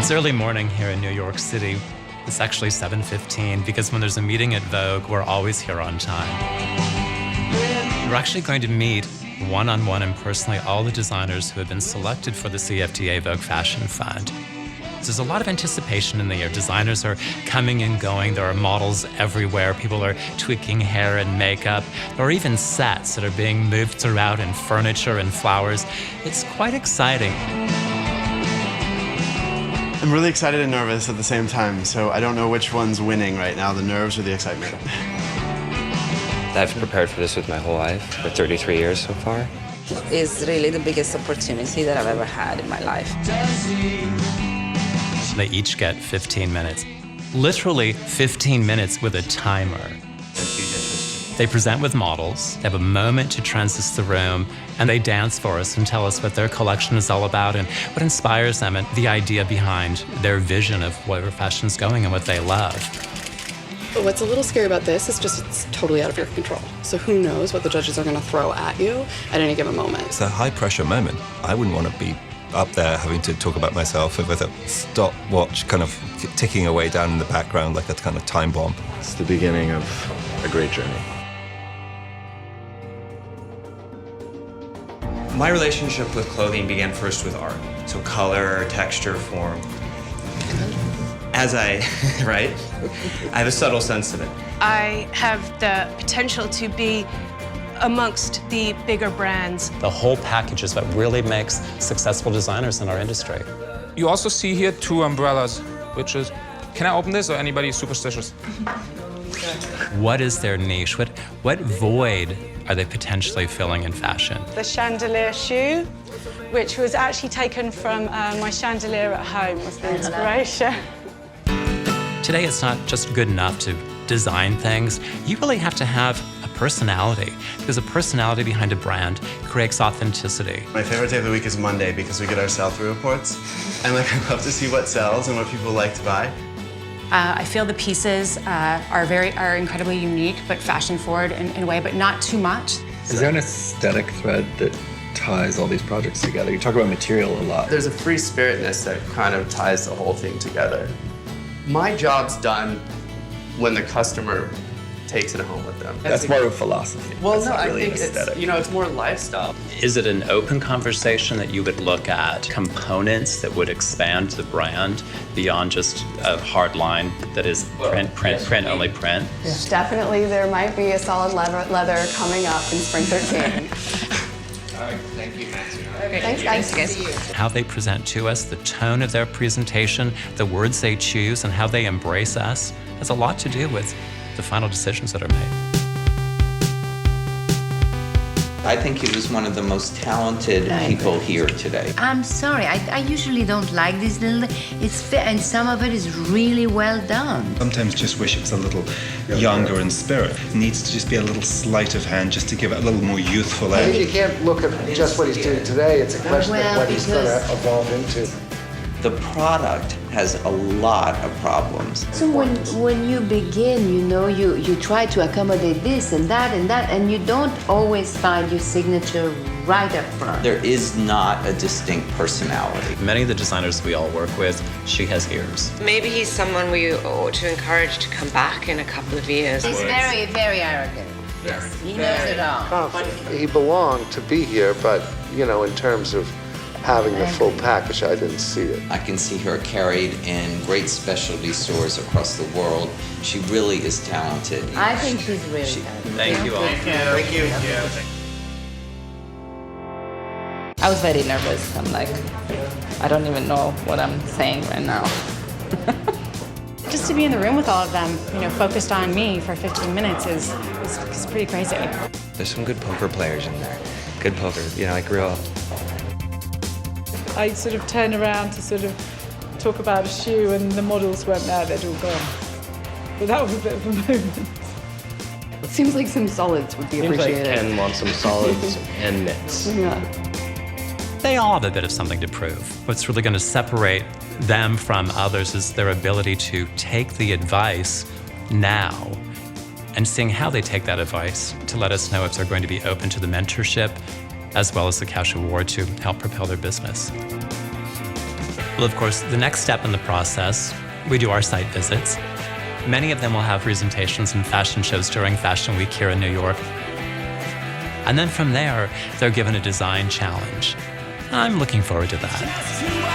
It's early morning here in New York City. It's actually 7:15 because when there's a meeting at Vogue, we're always here on time. We're actually going to meet one-on-one and personally all the designers who have been selected for the CFDA Vogue Fashion Fund. There's a lot of anticipation in the air. Designers are coming and going. There are models everywhere. People are tweaking hair and makeup. There are even sets that are being moved throughout and furniture and flowers. It's quite exciting. I'm really excited and nervous at the same time, so I don't know which one's winning right now, the nerves or the excitement. I've prepared for this with my whole life, for 33 years so far. It's really the biggest opportunity that I've ever had in my life. They each get 15 minutes. Literally 15 minutes with a timer. They present with models, they have a moment to transit the room, and they dance for us and tell us what their collection is all about and what inspires them and the idea behind their vision of where fashion's going and what they love. But what's a little scary about this is just it's totally out of your control. So who knows what the judges are going to throw at you at any given moment. It's a high-pressure moment. I wouldn't want to be up there having to talk about myself with a stopwatch kind of ticking away down in the background like a kind of time bomb. It's the beginning of a great journey. My relationship with clothing began first with art. So color, texture, form. Right? I have a subtle sense of it. I have the potential to be amongst the bigger brands. The whole package is what really makes successful designers in our industry. You also see here 2 umbrellas, which is, can I open this or anybody superstitious? What is their niche? What void are they potentially filling in fashion? The chandelier shoe, which was actually taken from my chandelier at home, was the inspiration. Today, it's not just good enough to design things. You really have to have a personality, because a personality behind a brand creates authenticity. My favorite day of the week is Monday because we get our sell-through reports. And I love to see what sells and what people like to buy. I feel the pieces are incredibly unique, but fashion-forward in a way, but not too much. Is there an aesthetic thread that ties all these projects together? You talk about material a lot. There's a free spiritness that kind of ties the whole thing together. My job's done when the customer takes it home with them. That's more of a philosophy. Well, That's no, not really I think aesthetic. it's more lifestyle. Is it an open conversation that you would look at components that would expand the brand beyond just a hard line that is print, only print? Yeah. Definitely there might be a solid leather coming up in spring 13. All right, thank you, Nancy. Okay, thanks guys. How they present to us, the tone of their presentation, the words they choose, and how they embrace us has a lot to do with the final decisions that are made. I think he was one of the most talented people here today. I'm sorry, I usually don't like this little, it's fair, and some of it is really well done. Sometimes just wish it was a little younger in spirit. It needs to just be a little sleight of hand just to give it a little more youthful edge. I think you can't look at just what he's doing today. It's a question of what he's going to evolve into. The product has a lot of problems. So when you begin, you try to accommodate this and that, and you don't always find your signature right up front. There is not a distinct personality. Many of the designers we all work with, she has ears. Maybe he's someone we ought to encourage to come back in a couple of years. He's very, very arrogant. Yes, he knows it all. He belonged to be here, but, in terms of having the full package, I didn't see it. I can see her carried in great specialty stores across the world. She really is talented. I think she's really talented. Thank you all. Thank you. I was very nervous. I'm like, I don't even know what I'm saying right now. Just to be in the room with all of them, focused on me for 15 minutes is pretty crazy. There's some good poker players in there. Good poker, like real. I sort of turned around to sort of talk about a shoe and the models weren't there, they'd all gone. But that was a bit of a moment. It seems like some solids would be appreciated. Seems like Ken wants some solids and knits. Yeah. They all have a bit of something to prove. What's really going to separate them from others is their ability to take the advice now and seeing how they take that advice to let us know if they're going to be open to the mentorship as well as the cash award to help propel their business. Well, of course, the next step in the process, we do our site visits. Many of them will have presentations and fashion shows during Fashion Week here in New York. And then from there, they're given a design challenge. I'm looking forward to that.